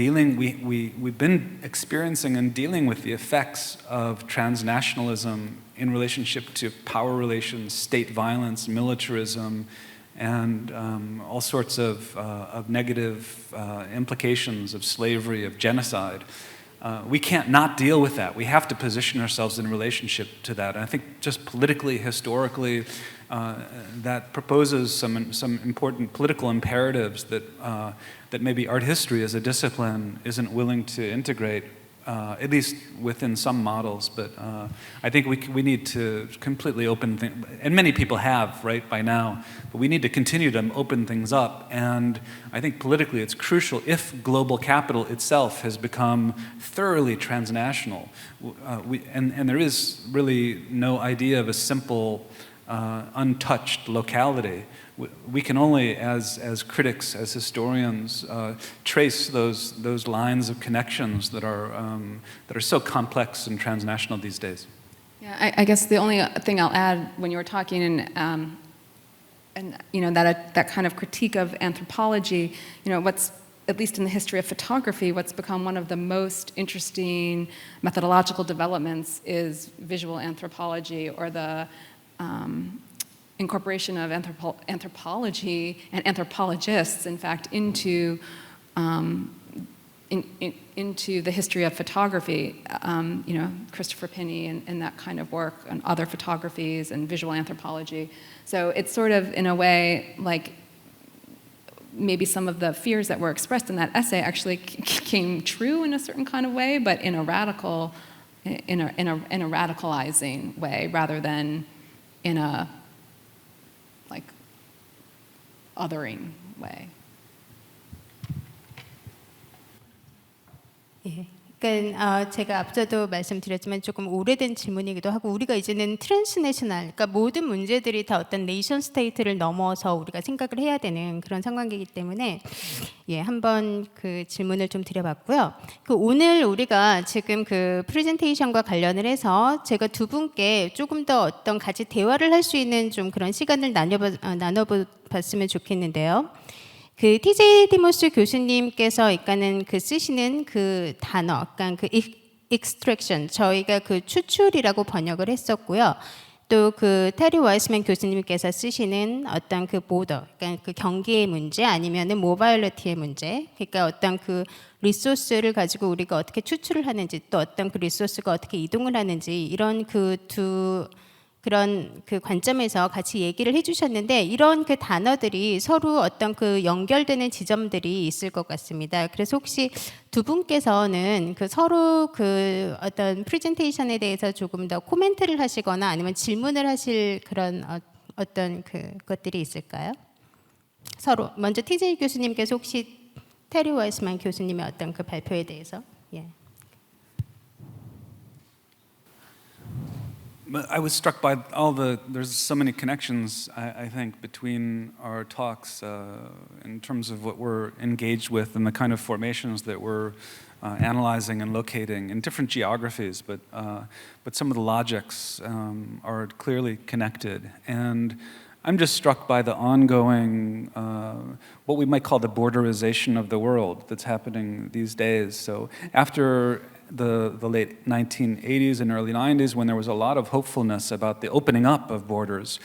experiencing and dealing with the effects of transnationalism in relationship to power relations, state violence, militarism, and all sorts of negative implications of slavery, of genocide. We can't not deal with that. We have to position ourselves in relationship to that. And I think just politically, historically, that proposes some important political imperatives that maybe art history as a discipline isn't willing to integrate, at least within some models. But I think we need to completely open things, and many people have, right, by now, but we need to continue to open things up. And I think politically it's crucial, if global capital itself has become thoroughly transnational, and there is really no idea of a simple, untouched locality. We can only, as critics, as historians, trace those lines of connections that are so complex and transnational these days. Yeah, I guess the only thing I'll add when you were talking and that kind of critique of anthropology, what's at least in the history of photography, what's become one of the most interesting methodological developments is visual anthropology, or the incorporation of anthropology and anthropologists, in fact, into the history of photography. Christopher Pinney and that kind of work, and other photographies and visual anthropology. So it's sort of, in a way, like maybe some of the fears that were expressed in that essay actually came true in a certain kind of way, but in a radicalizing way, rather than in a like othering way. 예. 그러니까 제가 앞서도 말씀드렸지만 조금 오래된 질문이기도 하고, 우리가 이제는 트랜스내셔널, 그러니까 모든 문제들이 다 어떤 네이션 스테이트를 넘어서 우리가 생각을 해야 되는 그런 상황이기 때문에 한번 그 질문을 좀 드려봤고요. 오늘 우리가 지금 그 프레젠테이션과 관련을 해서 제가 두 분께 조금 더 어떤 같이 대화를 할 수 있는 좀 그런 시간을 나눠봤으면 좋겠는데요. 그 TJ 디모스 교수님께서 그러니까는 그 쓰시는 그 단어, 그러니까 그 extraction, 저희가 그 추출이라고 번역을 했었고요. 또 그 테리 와이스맨 교수님께서 쓰시는 어떤 그 border, 그러니까 그 경계의 문제, 아니면은 모바일리티의 문제, 그러니까 어떤 그 리소스를 가지고 우리가 어떻게 추출을 하는지, 또 어떤 그 리소스가 어떻게 이동을 하는지, 이런 그런 그 관점에서 같이 얘기를 해주셨는데, 이런 그 단어들이 서로 어떤 그 연결되는 지점들이 있을 것 같습니다. 그래서 혹시 두 분께서는 그 서로 그 어떤 프레젠테이션에 대해서 조금 더 코멘트를 하시거나 아니면 질문을 하실 그런 어떤 그 것들이 있을까요? 서로 먼저 TJ 교수님께서 혹시 테리 와이스만 교수님의 어떤 그 발표에 대해서. I was struck by there's so many connections, I think, between our talks in terms of what we're engaged with and the kind of formations that we're analyzing and locating in different geographies, but some of the logics are clearly connected. And I'm just struck by the ongoing, what we might call the borderization of the world that's happening these days. So after the late 1980s and early 90s, when there was a lot of hopefulness about the opening up of borders,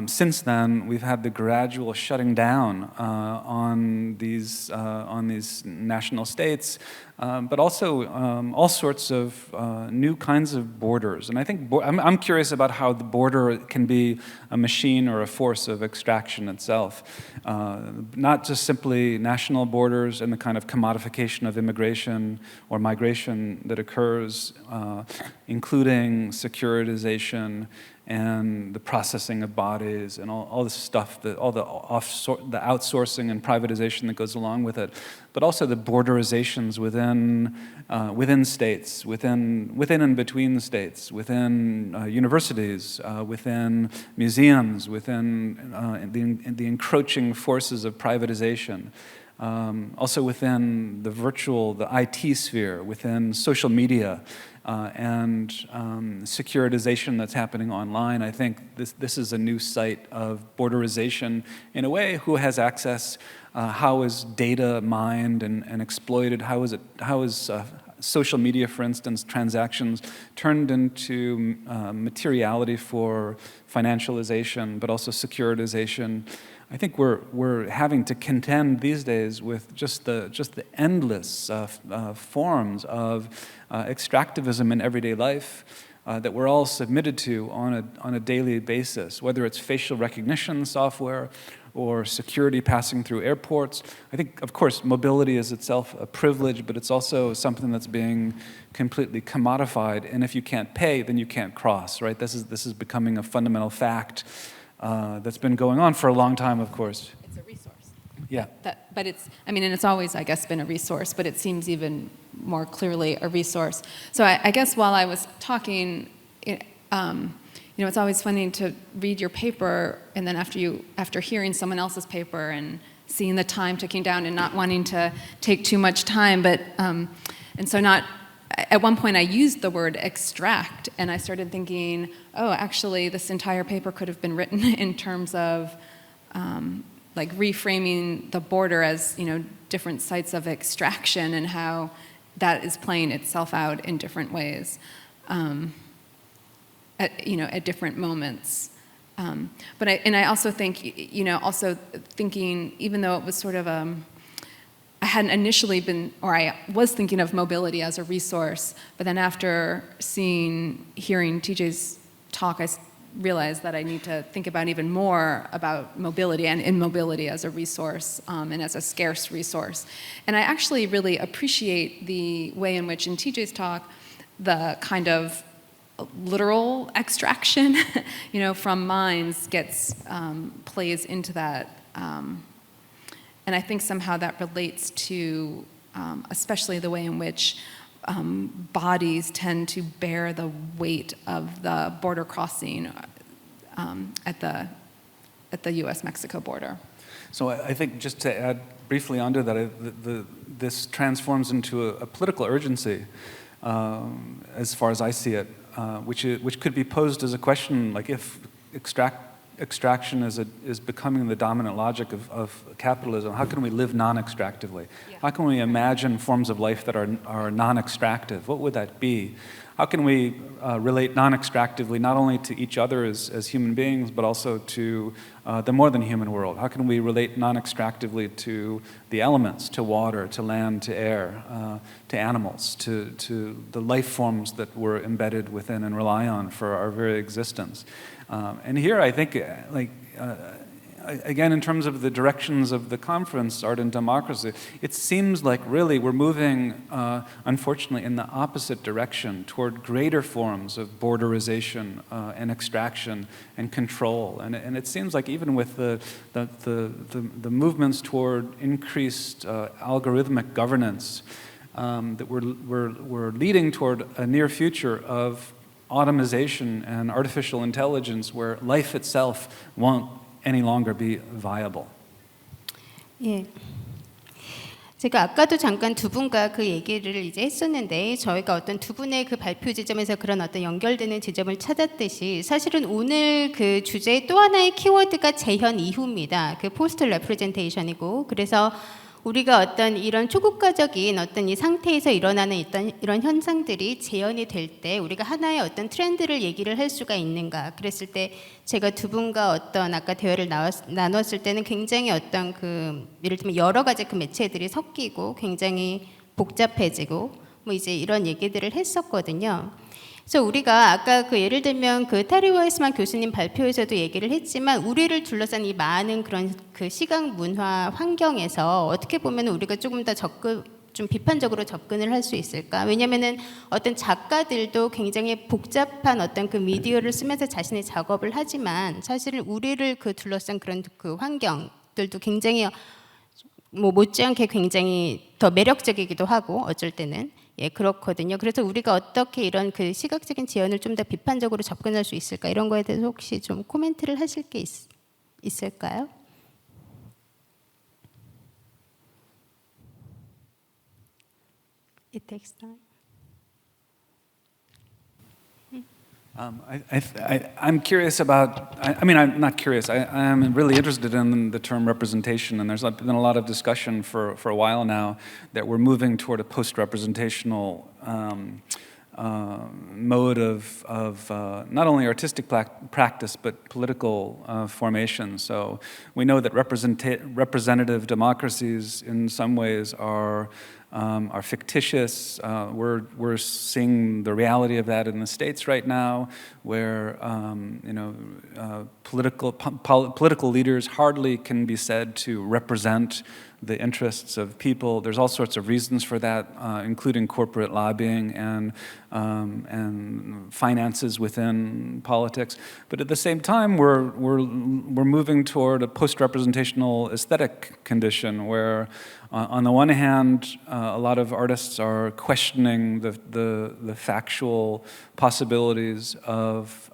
since then we've had the gradual shutting down on these national states, but also all sorts of new kinds of borders. And I think I'm curious about how the border can be a machine or a force of extraction itself, not just simply national borders and the kind of commodification of immigration or migration that occurs, including securitization and the processing of bodies and all this stuff, all the outsourcing and privatization that goes along with it, but also the borderizations within states, within and between states, within universities, within museums, within the encroaching forces of privatization. Also within the IT sphere, within social media, and securitization that's happening online. I think this is a new site of borderization in a way. Who has access? How is data mined and exploited? How is social media, for instance, transactions turned into materiality for financialization, but also securitization? I think we're having to contend these days with just the endless forms of extractivism in everyday life that we're all submitted to on a daily basis, whether it's facial recognition software or security passing through airports. I think, of course, mobility is itself a privilege, but it's also something that's being completely commodified. And if you can't pay, then you can't cross, right? This is becoming a fundamental fact that's been going on for a long time, of course. It's a resource. Yeah. But and it's always, I guess, been a resource, but it seems even more clearly a resource. So I guess while I was talking, it's always funny to read your paper, and then after hearing someone else's paper and seeing the time ticking down and not wanting to take too much time, but and so not. At one point I used the word extract, and I started thinking, oh, actually this entire paper could have been written in terms of like reframing the border as, different sites of extraction and how that is playing itself out in different ways, at different moments. But I also think, also thinking, even though it was sort of I hadn't initially been, or I was thinking of mobility as a resource, but then after hearing TJ's talk, I realized that I need to think about even more about mobility and immobility as a resource and as a scarce resource. And I actually really appreciate the way in which in TJ's talk, the kind of literal extraction, from mines plays into that. And I think somehow that relates to especially the way in which bodies tend to bear the weight of the border crossing at the U.S.-Mexico border. So I think just to add briefly onto that, this transforms into a political urgency, as far as I see it, which could be posed as a question, like if extraction is becoming the dominant logic of capitalism, how can we live non-extractively? Yeah. How can we imagine forms of life that are non-extractive? What would that be? How can we relate non-extractively not only to each other as human beings, but also to the more than human world? How can we relate non-extractively to the elements, to water, to land, to air, to animals, to the life forms that we're embedded within and rely on for our very existence? And here I think, again, in terms of the directions of the conference, Art and Democracy, it seems like really we're moving, unfortunately, in the opposite direction toward greater forms of borderization and extraction and control. And it seems like even with the movements toward increased algorithmic governance, that we're leading toward a near future of automation and artificial intelligence where life itself won't any longer be viable. 예. 제가 아까도 잠깐 두 분과 그 얘기를 이제 했었는데 저희가 어떤 두 분의 그 발표 지점에서 그런 어떤 연결되는 지점을 찾았듯이 사실은 오늘 그 주제의 또 하나의 키워드가 재현 이후입니다. 그 포스트 레프레젠테이션이고 그래서 우리가 어떤 이런 초국가적인 어떤 이 상태에서 일어나는 이런 현상들이 재현이 될 때 우리가 하나의 어떤 트렌드를 얘기를 할 수가 있는가 그랬을 때 제가 두 분과 어떤 아까 대화를 나눴을 때는 굉장히 어떤 그 예를 들면 여러 가지 그 매체들이 섞이고 굉장히 복잡해지고 뭐 이제 이런 얘기들을 했었거든요. 그래서 우리가 아까 그 예를 들면 그 타리 와이스만 교수님 발표에서도 얘기를 했지만 우리를 둘러싼 이 많은 그런 그 시각 문화 환경에서 어떻게 보면 우리가 조금 더 좀 비판적으로 접근을 할 수 있을까? 왜냐면은 어떤 작가들도 굉장히 복잡한 어떤 그 미디어를 쓰면서 자신의 작업을 하지만 사실은 우리를 그 둘러싼 그런 그 환경들도 굉장히 뭐 못지않게 굉장히 더 매력적이기도 하고 어쩔 때는 예 그렇거든요. 그래서 우리가 어떻게 이런 그 시각적인 재현을 좀 더 비판적으로 접근할 수 있을까 이런 거에 대해서 혹시 좀 코멘트를 하실 게 있을까요? It takes time. I'm curious about, I'm not curious, I'm really interested in the term representation, and there's been a lot of discussion for a while now that we're moving toward a post-representational mode of not only artistic practice but political formation. So we know that representative democracies in some ways are fictitious. We're seeing the reality of that in the States right now, where political leaders hardly can be said to represent the interests of people. There's all sorts of reasons for that, including corporate lobbying and finances within politics. But at the same time, we're moving toward a post-representational aesthetic condition where, on the one hand, a lot of artists are questioning the factual possibilities of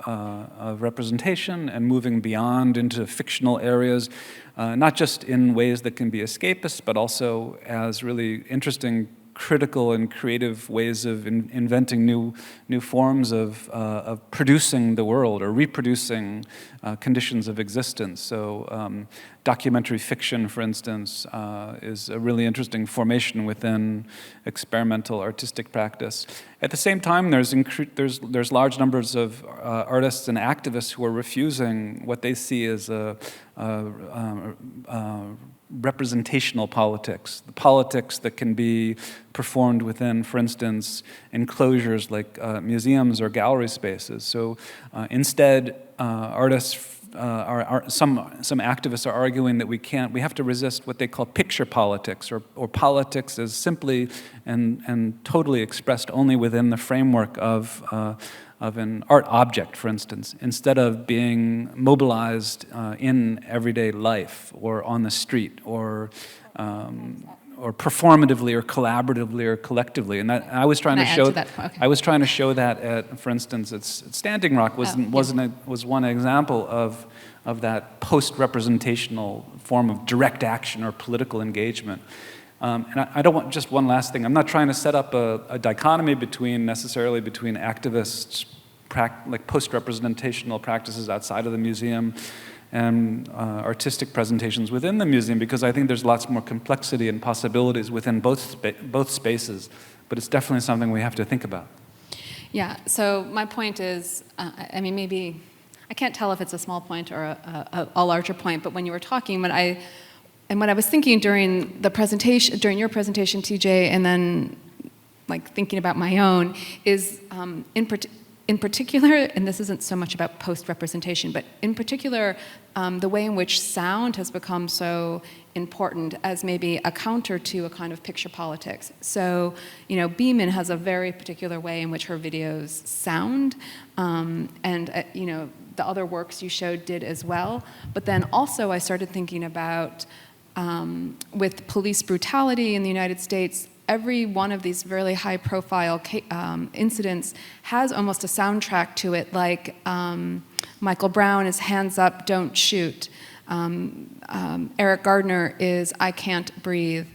representation and moving beyond into fictional areas, not just in ways that can be escapist, but also as really interesting critical and creative ways of inventing new forms of producing the world or reproducing conditions of existence. So documentary fiction, for instance, is a really interesting formation within experimental artistic practice. At the same time, there's large numbers of artists and activists who are refusing what they see as a representational politics, the politics that can be performed within, for instance, enclosures like museums or gallery spaces. So instead, artists some activists are arguing that we have to resist what they call picture politics, or politics as simply and totally expressed only within the framework of an art object, for instance, instead of being mobilized in everyday life or on the street or performatively or collaboratively or collectively. And that, I was trying to show that. Okay. I was trying to show that at, for instance, at Standing Rock was one example of that post-representational form of direct action or political engagement. And I don't want, just one last thing, I'm not trying to set up a dichotomy necessarily between activists, like post-representational practices outside of the museum and artistic presentations within the museum, because I think there's lots more complexity and possibilities within both spaces, but it's definitely something we have to think about. Yeah, so my point is, I mean, maybe, I can't tell if it's a small point or a larger point, but when you were talking, what I was thinking during the presentation, during your presentation, TJ, and then like thinking about my own, is in particular, and this isn't so much about post-representation, but in particular, the way in which sound has become so important as maybe a counter to a kind of picture politics. So, you know, Beeman has a very particular way in which her videos sound, and you know, the other works you showed did as well. But then also I started thinking about, with police brutality in the United States, every one of these really high-profile incidents has almost a soundtrack to it, like Michael Brown is Hands Up, Don't Shoot. Eric Gardner is I Can't Breathe.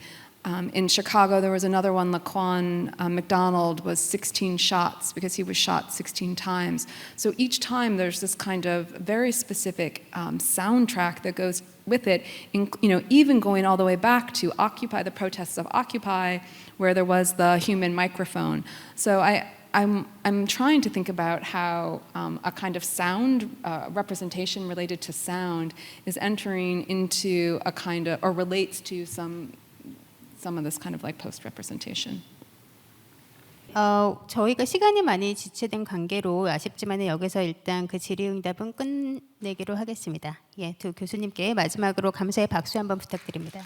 In Chicago, there was another one, Laquan McDonald was 16 shots because he was shot 16 times. So each time there's this kind of very specific soundtrack that goes with it, you know, even going all the way back to Occupy, the protests of Occupy, where there was the human microphone. So I'm trying to think about how a kind of sound representation related to sound is entering into a kind of, or relates to some of this kind of like post-representation. 저희가 시간이 많이 지체된 관계로 아쉽지만 여기서 일단 그 질의응답은 끝내기로 하겠습니다. 예, 두 교수님께 마지막으로 감사의 박수 한번 부탁드립니다.